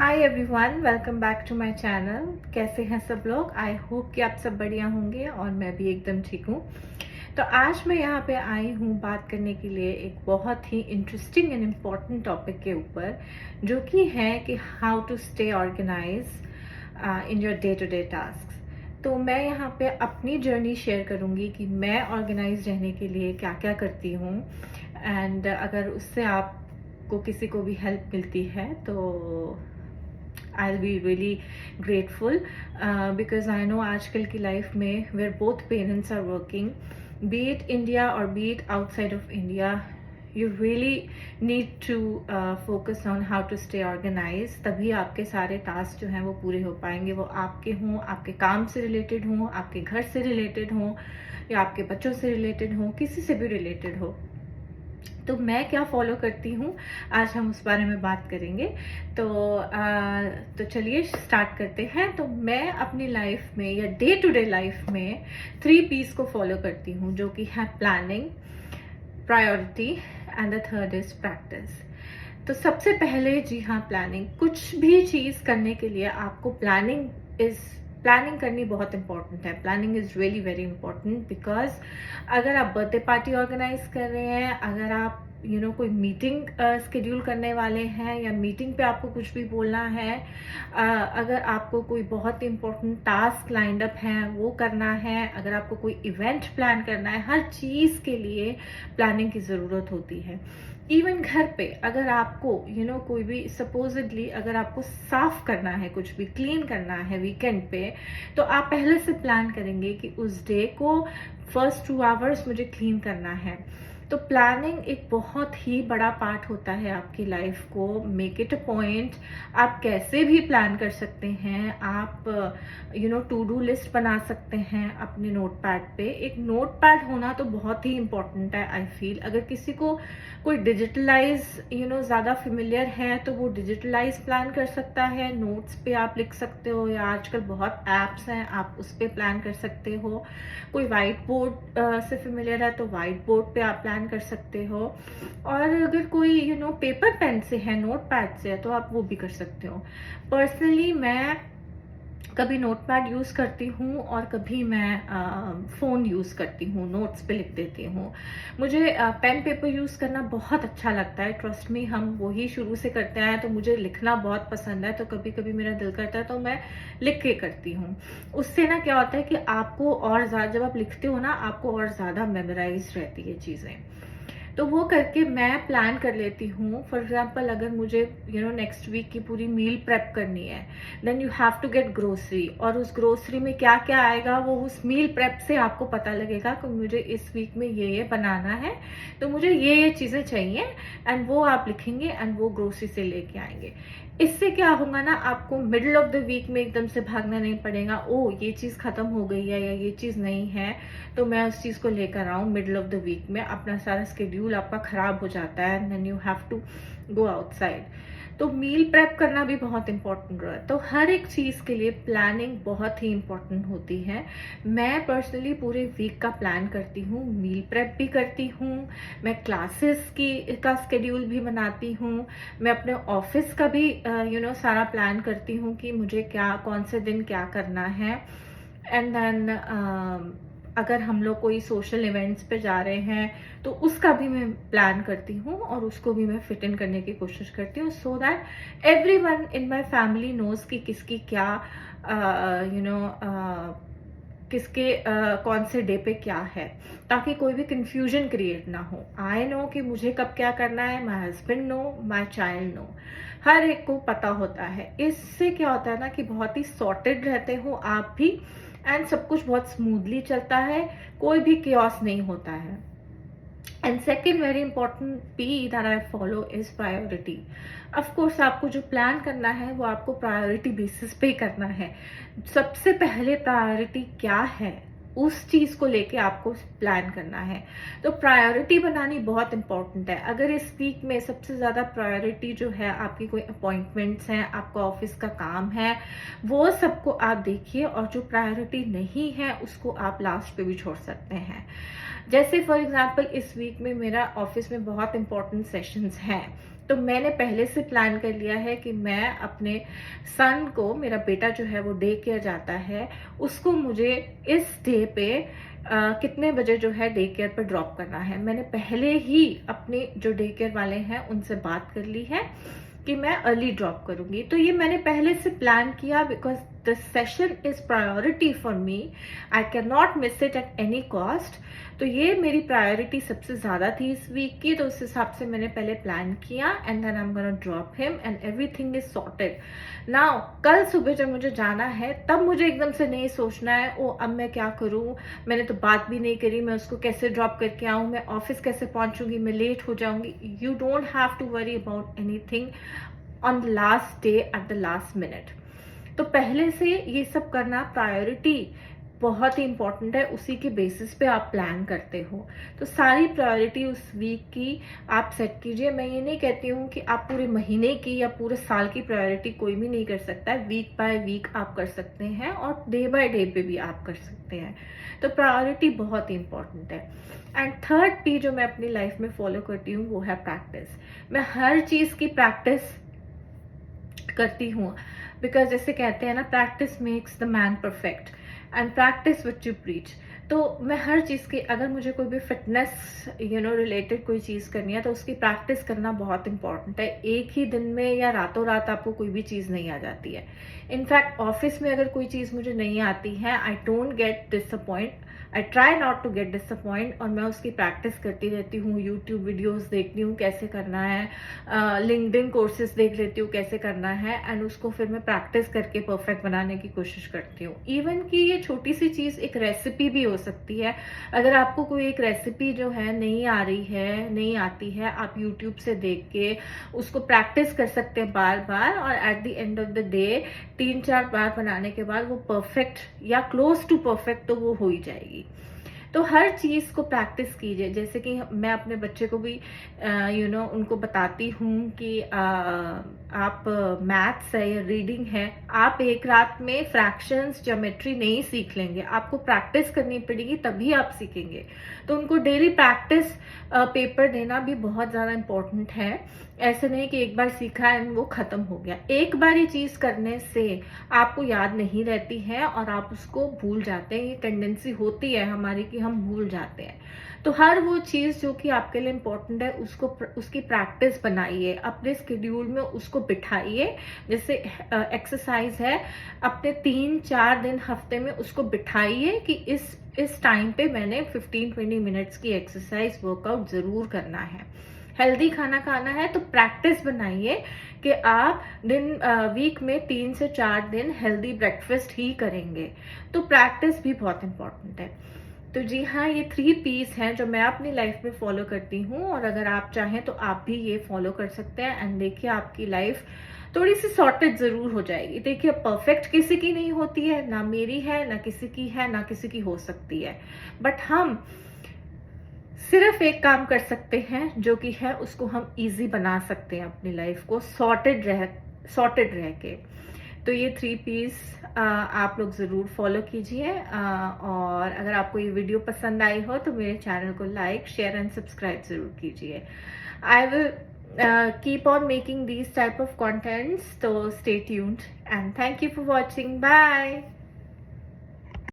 Hi everyone, welcome back to my channel. कैसे हैं सब लोग? आई होप कि आप सब बढ़िया होंगे और मैं भी एकदम ठीक हूँ। तो आज मैं यहाँ पे आई हूँ बात करने के लिए एक बहुत ही इंटरेस्टिंग एंड इम्पॉर्टेंट टॉपिक के ऊपर, जो कि है कि how to stay organise in your day to day task. तो मैं यहाँ पे अपनी जर्नी शेयर करूँगी कि मैं ऑर्गेनाइज रहने के लिए क्या क्या करती हूँ, एंड अगर उससे आपको किसी को भी हेल्प मिलती है तो I'll be really grateful because I know आजकल की लाइफ में where both parents are working, be it India or be it outside of India, you really need to focus on how to stay organized। तभी आपके सारे task जो हैं वो पूरे हो पाएंगे, वो आपके हों, आपके काम से रिलेटेड हों, आपके घर से रिलेटेड हों या आपके बच्चों से रिलेटेड हों, किसी से भी रिलेटेड हो। तो मैं क्या फॉलो करती हूँ, आज हम उस बारे में बात करेंगे। तो चलिए स्टार्ट करते हैं। तो मैं अपनी लाइफ में या डे टू डे लाइफ में 3 P's को फॉलो करती हूँ, जो कि है planning, priority and the third is practice. तो सबसे पहले, जी हाँ, प्लानिंग। कुछ भी चीज़ करने के लिए आपको प्लानिंग करनी बहुत इंपॉर्टेंट है। Planning is really very important because अगर आप बर्थडे पार्टी ऑर्गेनाइज कर रहे हैं, अगर आप कोई मीटिंग स्केड्यूल करने वाले हैं या मीटिंग पे आपको कुछ भी बोलना है, अगर आपको कोई बहुत इंपॉर्टेंट टास्क लाइंड अप है वो करना है, अगर आपको कोई इवेंट प्लान करना है, हर चीज़ के लिए प्लानिंग की ज़रूरत होती है। इवन घर पे अगर आपको कोई भी सपोजिडली अगर आपको साफ करना है, कुछ भी क्लीन करना है वीकेंड पे, तो आप पहले से प्लान करेंगे कि उस डे को फर्स्ट 2 आवर्स मुझे क्लीन करना है। तो प्लानिंग एक बहुत ही बड़ा पार्ट होता है आपकी लाइफ को। Make it a point. आप कैसे भी प्लान कर सकते हैं। आप टू डू लिस्ट बना सकते हैं अपने नोटपैड पे। एक नोटपैड होना तो बहुत ही इम्पोर्टेंट है, आई फील। अगर किसी को कोई डिजिटलाइज ज़्यादा फेमिलियर है तो वो डिजिटलाइज प्लान कर सकता है। नोट्स पे आप लिख सकते हो, या आजकल बहुत ऐप्स हैं, आप उस पर प्लान कर सकते हो। कोई वाइट बोर्ड से फेमिलियर है तो वाइट बोर्ड पे आप प्लान कर सकते हो। और अगर कोई पेपर पेन से है, नोटपैड से है, तो आप वो भी कर सकते हो। पर्सनली मैं कभी नोटपैड यूज़ करती हूँ और कभी मैं फ़ोन यूज़ करती हूँ, नोट्स पे लिख देती हूँ। मुझे पेन पेपर यूज़ करना बहुत अच्छा लगता है। ट्रस्ट मी, हम वही शुरू से करते आए हैं, तो मुझे लिखना बहुत पसंद है। तो कभी कभी मेरा दिल करता है तो मैं लिख के करती हूँ। उससे ना क्या होता है कि आपको और ज़्यादा, जब आप लिखते हो ना, आपको और ज़्यादा मेमोराइज रहती है चीज़ें। तो वो करके मैं प्लान कर लेती हूँ। फॉर एग्जाम्पल, अगर मुझे नेक्स्ट वीक की पूरी मील प्रेप करनी है, then you have to get grocery. और उस ग्रोसरी में क्या क्या आएगा वो उस मील प्रेप से आपको पता लगेगा कि मुझे इस वीक में ये बनाना है, तो मुझे ये चीज़ें चाहिए, एंड वो आप लिखेंगे एंड वो ग्रोसरी से लेके आएंगे। इससे क्या होगा ना, आपको मिडिल ऑफ द वीक में एकदम से भागना नहीं पड़ेगा। ओ, ये चीज़ खत्म हो गई है या ये चीज़ नहीं है, तो मैं उस चीज़ को लेकर आऊँ। मिडिल ऑफ द वीक में अपना सारा स्केड्यूल आपका ख़राब हो जाता है, then you have to go outside. तो मील प्रेप करना भी बहुत इंपॉर्टेंट है। तो हर एक चीज़ के लिए प्लानिंग बहुत ही इंपॉर्टेंट होती है। मैं पर्सनली पूरे वीक का प्लान करती हूँ, मील प्रेप भी करती हूँ, मैं क्लासेस का स्केड्यूल भी बनाती हूँ, मैं अपने ऑफिस का भी सारा प्लान करती हूँ कि मुझे क्या, कौन से दिन क्या करना है। एंड देन अगर हम लोग कोई सोशल इवेंट्स पे जा रहे हैं तो उसका भी मैं प्लान करती हूँ और उसको भी मैं फिट इन करने की कोशिश करती हूँ, so that everyone in my family knows कि किसकी क्या किसके कौन से डे पे क्या है, ताकि कोई भी कंफ्यूजन क्रिएट ना हो। आई नो कि मुझे कब क्या करना है, my husband know, my child know, हर एक को पता होता है। इससे क्या होता है ना कि बहुत ही सॉर्टेड रहते हो आप भी, एंड सब कुछ बहुत स्मूथली चलता है, कोई भी chaos नहीं होता है। And second very important P that I follow is priority. Of course आपको जो प्लान करना है वो आपको प्रायोरिटी बेसिस पे करना है। सबसे पहले प्रायोरिटी क्या है, उस चीज को लेके आपको प्लान करना है। तो प्रायोरिटी बनानी बहुत इंपॉर्टेंट है। अगर इस वीक में सबसे ज्यादा प्रायोरिटी जो है आपकी कोई अपॉइंटमेंट्स हैं, आपका ऑफिस का काम है, वो सबको आप देखिए, और जो प्रायोरिटी नहीं है उसको आप लास्ट पे भी छोड़ सकते हैं। जैसे फॉर एग्जाम्पल, इस वीक में मेरा ऑफिस में बहुत इंपॉर्टेंट सेशंस हैं, तो मैंने पहले से प्लान कर लिया है कि मैं अपने सन को, मेरा बेटा जो है वो डे केयर जाता है, उसको मुझे इस डे पे कितने बजे जो है डे केयर पर ड्रॉप करना है। मैंने पहले ही अपने जो डे केयर वाले हैं उनसे बात कर ली है कि मैं अर्ली ड्रॉप करूंगी। तो ये मैंने पहले से प्लान किया because the session is priority for me, I can not miss it at any cost. तो ये मेरी प्रायोरिटी सबसे ज़्यादा थी इस वीक की, तो उस हिसाब से मैंने पहले प्लान किया and then I am gonna drop him and everything is sorted. Now कल सुबह जब मुझे जाना है तब मुझे एकदम से नहीं सोचना है ओ अब मैं क्या करूं, मैंने तो बात भी नहीं करी, मैं उसको कैसे ड्रॉप करके आऊं, मैं ऑफिस कैसे पहुंचूंगी, मैं लेट हो जाऊंगी। You don't have to worry about anything on the last day at the last minute. तो पहले से ये सब करना प्रायोरिटी बहुत ही इंपॉर्टेंट है, उसी के बेसिस पे आप प्लान करते हो। तो सारी प्रायोरिटी उस वीक की आप सेट कीजिए। मैं ये नहीं कहती हूँ कि आप पूरे महीने की या पूरे साल की प्रायोरिटी कोई भी नहीं कर सकता है, वीक बाय वीक आप कर सकते हैं और डे बाय डे पे भी आप कर सकते हैं। तो प्रायोरिटी बहुत ही इंपॉर्टेंट है। एंड थर्ड पी जो मैं अपनी लाइफ में फॉलो करती हूँ वो है प्रैक्टिस। मैं हर चीज़ की प्रैक्टिस करती हूँ बिकॉज जैसे कहते हैं ना, practice makes the man perfect and practice what you preach. तो मैं हर चीज़ की, अगर मुझे कोई भी फिटनेस रिलेटेड कोई चीज़ करनी है तो उसकी प्रैक्टिस करना बहुत इंपॉर्टेंट है। एक ही दिन में या रातों रात आपको कोई भी चीज़ नहीं आ जाती है। इनफैक्ट ऑफिस में अगर कोई चीज़ मुझे नहीं आती है, I don't get disappoint, I try not to get disappoint, और मैं उसकी प्रैक्टिस करती रहती हूँ। यूट्यूब वीडियोस देखती हूँ कैसे करना है, लिंक्डइन कोर्सेज देख लेती हूँ कैसे करना है, एंड उसको फिर मैं प्रैक्टिस करके परफेक्ट बनाने की कोशिश करती हूँ। इवन कि ये छोटी सी चीज़ एक रेसिपी भी हो सकती है। अगर आपको कोई एक रेसिपी जो है नहीं आ रही है, नहीं आती है, आप यूट्यूब से देख के उसको प्रैक्टिस कर सकते हैं बार बार, और at the end of the day 3-4 बार बनाने के बाद वो परफेक्ट या क्लोज टू परफेक्ट तो वो हो ही जाएगी। तो हर चीज़ को प्रैक्टिस कीजिए। जैसे कि मैं अपने बच्चे को भी उनको बताती हूँ कि आप मैथ्स है या रीडिंग है, आप एक रात में फ्रैक्शंस, ज्योमेट्री नहीं सीख लेंगे, आपको प्रैक्टिस करनी पड़ेगी तभी आप सीखेंगे। तो उनको डेली प्रैक्टिस पेपर देना भी बहुत ज़्यादा इम्पोर्टेंट है। ऐसे नहीं कि एक बार सीखा एंड वो ख़त्म हो गया। एक बार ये चीज़ करने से आपको याद नहीं रहती है और आप उसको भूल जाते हैं। ये टेंडेंसी होती है हमारी कि हम भूल जाते हैं। तो हर वो चीज़ जो कि आपके लिए इम्पोर्टेंट है उसकी प्रैक्टिस बनाइए, अपने स्केड्यूल में उसको बिठाइए। जैसे एक्सरसाइज है, अपने 3-4 दिन हफ्ते में उसको बिठाइए कि इस टाइम पे मैंने 15-20 मिनट्स की एक्सरसाइज वर्कआउट ज़रूर करना है। हेल्दी खाना खाना है तो प्रैक्टिस बनाइए कि आप वीक में 3 से 4 दिन हेल्दी ब्रेकफास्ट ही करेंगे। तो प्रैक्टिस भी बहुत इंपॉर्टेंट है। तो जी हाँ, ये 3 P's हैं जो मैं अपनी लाइफ में फॉलो करती हूँ, और अगर आप चाहें तो आप भी ये फॉलो कर सकते हैं। एंड देखिए आपकी लाइफ थोड़ी सी सॉर्टेड जरूर हो जाएगी। देखिए परफेक्ट किसी की नहीं होती है, ना मेरी है, ना किसी की है, ना किसी की हो सकती है, बट हम सिर्फ एक काम कर सकते हैं जो कि है उसको हम इजी बना सकते हैं, अपनी लाइफ को सॉर्टेड रह के। तो ये 3 P's आप लोग ज़रूर फॉलो कीजिए, और अगर आपको ये वीडियो पसंद आई हो तो मेरे चैनल को लाइक, शेयर एंड सब्सक्राइब ज़रूर कीजिए। I will keep on making these type of contents, so stay tuned and thank you for watching. Bye.